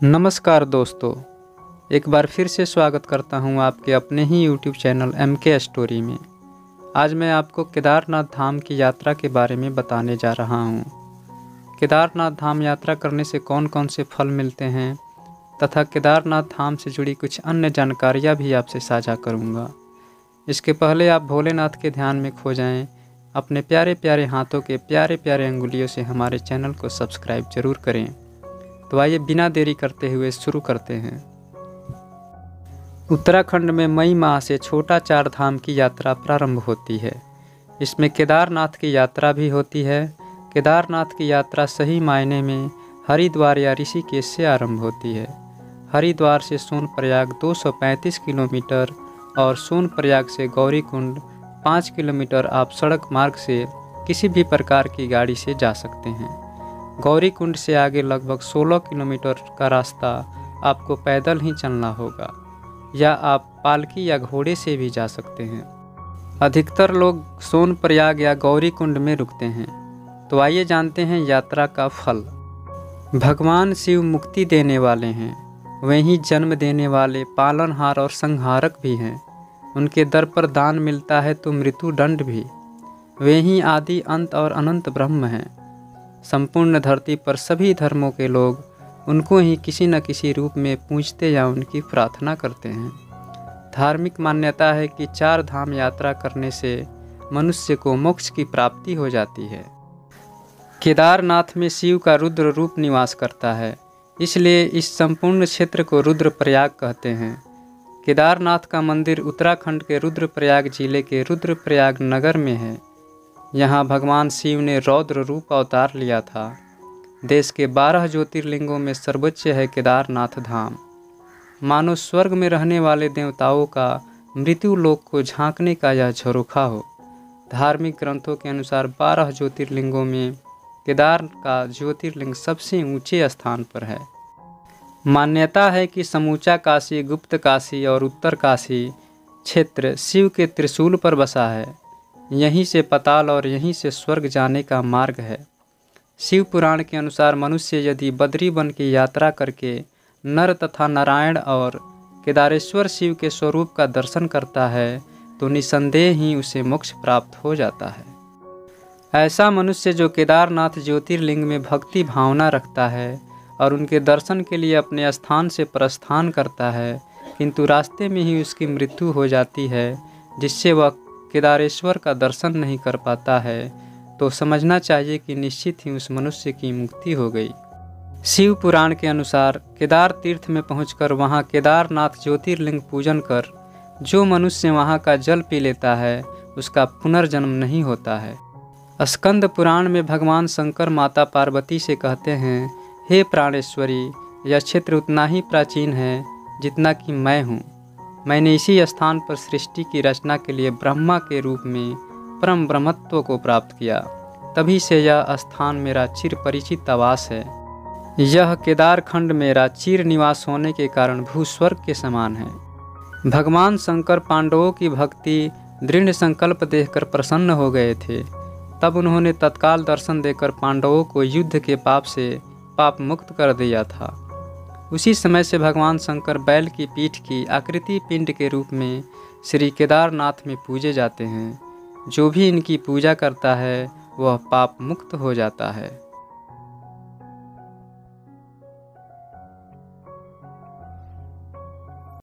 नमस्कार दोस्तों, एक बार फिर से स्वागत करता हूं आपके अपने ही यूट्यूब चैनल MK स्टोरी में। आज मैं आपको केदारनाथ धाम की यात्रा के बारे में बताने जा रहा हूं। केदारनाथ धाम यात्रा करने से कौन कौन से फल मिलते हैं तथा केदारनाथ धाम से जुड़ी कुछ अन्य जानकारियां भी आपसे साझा करूंगा। इसके पहले आप भोलेनाथ के ध्यान में खो जाएं। अपने प्यारे प्यारे हाथों के प्यारे प्यारे अंगुलियों से हमारे चैनल को सब्सक्राइब जरूर करें। तो आइए बिना देरी करते हुए शुरू करते हैं। उत्तराखंड में मई माह से छोटा चार धाम की यात्रा प्रारंभ होती है। इसमें केदारनाथ की यात्रा भी होती है। केदारनाथ की यात्रा सही मायने में हरिद्वार या ऋषिकेश से आरंभ होती है। हरिद्वार से सोनप्रयाग 235 किलोमीटर और सोनप्रयाग से गौरीकुंड 5 किलोमीटर आप सड़क मार्ग से किसी भी प्रकार की गाड़ी से जा सकते हैं। गौरीकुंड से आगे लगभग 16 किलोमीटर का रास्ता आपको पैदल ही चलना होगा या आप पालकी या घोड़े से भी जा सकते हैं। अधिकतर लोग सोनप्रयाग या गौरीकुंड में रुकते हैं। तो आइए जानते हैं यात्रा का फल। भगवान शिव मुक्ति देने वाले हैं, वहीं जन्म देने वाले पालनहार और संहारक भी हैं। उनके दर पर दान मिलता है तो मृत्यु दंड भी। वे ही आदि अंत और अनंत ब्रह्म हैं। संपूर्ण धरती पर सभी धर्मों के लोग उनको ही किसी न किसी रूप में पूजते या उनकी प्रार्थना करते हैं। धार्मिक मान्यता है कि चार धाम यात्रा करने से मनुष्य को मोक्ष की प्राप्ति हो जाती है। केदारनाथ में शिव का रुद्र रूप निवास करता है, इसलिए इस संपूर्ण क्षेत्र को रुद्रप्रयाग कहते हैं। केदारनाथ का मंदिर उत्तराखंड के रुद्रप्रयाग जिले के रुद्रप्रयाग नगर में है। यहाँ भगवान शिव ने रौद्र रूप अवतार लिया था। देश के 12 ज्योतिर्लिंगों में सर्वोच्च है केदारनाथ धाम। मानो स्वर्ग में रहने वाले देवताओं का मृत्यु लोक को झांकने का यह झरोखा हो। धार्मिक ग्रंथों के अनुसार 12 ज्योतिर्लिंगों में केदार का ज्योतिर्लिंग सबसे ऊंचे स्थान पर है। मान्यता है कि समूचा काशी, गुप्त काशी और उत्तर काशी क्षेत्र शिव के त्रिशूल पर बसा है। यहीं से पाताल और यहीं से स्वर्ग जाने का मार्ग है। शिव पुराण के अनुसार मनुष्य यदि बद्री वन की यात्रा करके नर तथा नारायण और केदारेश्वर शिव के स्वरूप का दर्शन करता है तो निसंदेह ही उसे मोक्ष प्राप्त हो जाता है। ऐसा मनुष्य जो केदारनाथ ज्योतिर्लिंग में भक्ति भावना रखता है और उनके दर्शन के लिए अपने स्थान से प्रस्थान करता है, किंतु रास्ते में ही उसकी मृत्यु हो जाती है, जिससे वह केदारेश्वर का दर्शन नहीं कर पाता है, तो समझना चाहिए कि निश्चित ही उस मनुष्य की मुक्ति हो गई। शिव पुराण के अनुसार केदार तीर्थ में पहुंचकर वहां केदारनाथ ज्योतिर्लिंग पूजन कर जो मनुष्य वहां का जल पी लेता है उसका पुनर्जन्म नहीं होता है। स्कंद पुराण में भगवान शंकर माता पार्वती से कहते हैं, हे प्राणेश्वरी, यह क्षेत्र उतना ही प्राचीन है जितना कि मैं हूँ। मैंने इसी स्थान पर सृष्टि की रचना के लिए ब्रह्मा के रूप में परम ब्रह्मत्व को प्राप्त किया। तभी से यह स्थान मेरा चिर परिचित आवास है। यह केदारखंड मेरा चिर निवास होने के कारण भूस्वर्ग के समान है। भगवान शंकर पांडवों की भक्ति दृढ़ संकल्प देखकर प्रसन्न हो गए थे। तब उन्होंने तत्काल दर्शन देकर पांडवों को युद्ध के पाप से पाप मुक्त कर दिया था। उसी समय से भगवान शंकर बैल की पीठ की आकृति पिंड के रूप में श्री केदारनाथ में पूजे जाते हैं। जो भी इनकी पूजा करता है वह पाप मुक्त हो जाता है।